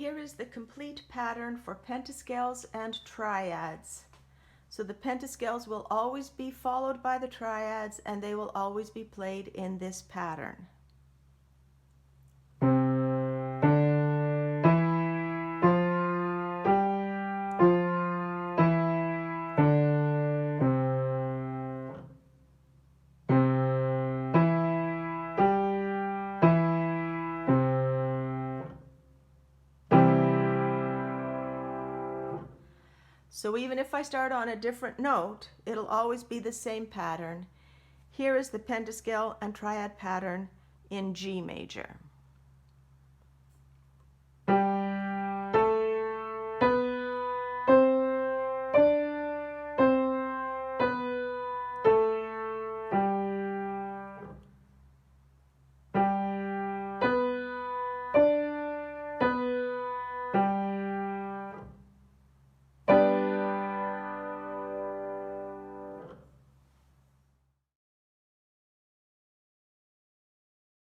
Here is the complete pattern for pentascales and triads. So the pentascales will always be followed by the triads, and they will always be played in this pattern. So even if I start on a different note, it'll always be the same pattern. Here is the pentascale and triad pattern in G major.